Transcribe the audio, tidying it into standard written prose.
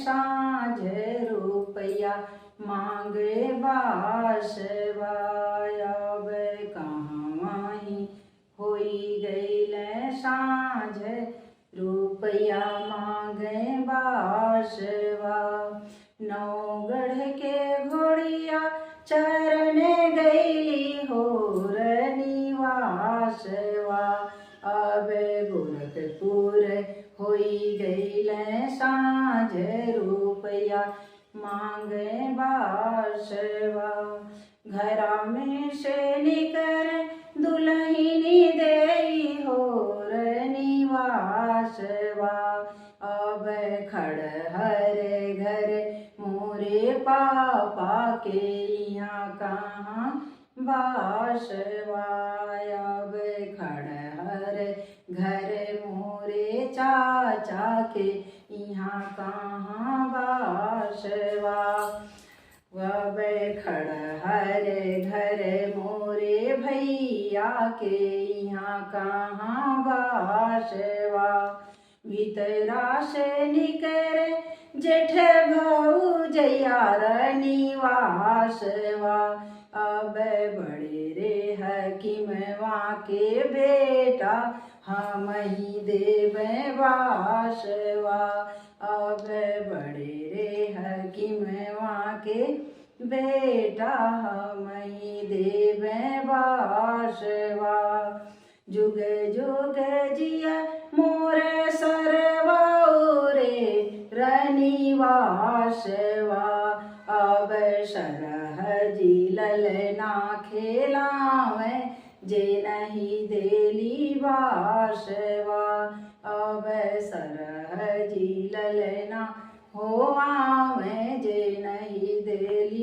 साँझ रुपया मांगे बासवा अब कहाँ ही होई गईल साँझ रुपया मांगे बासवा नौगढ़ के घोड़िया चरण गईली हो निवासवा अब गोरखपुर होई गईल साँझ रुपया मांगे बासवा घरा में से निकर दुल्हनी देई हो निवासवा अब खड़हर घर मोरे पापा के यहाँ कहाँ बासवा अब खड़हर घर मोरे चाचा के यहाँ कहाँ बासवा अब खड़हर घर मोरे भैया के यहाँ कहाँ बासवा भीतरा से निकर जेठ भौजैया निवासवा अब बड़े रे हकीमवा के बेटा हम ही देवे बासवा अब बड़े रे हकीमवा के बेटा हम ही देवे बासवा जुग जुग जिया मोर सरवा रे रनिवासवा अब सरहजी ललना खेलावे जे नहीं देली बासवा अब सरहजी ललना हो आवे जे नहीं देली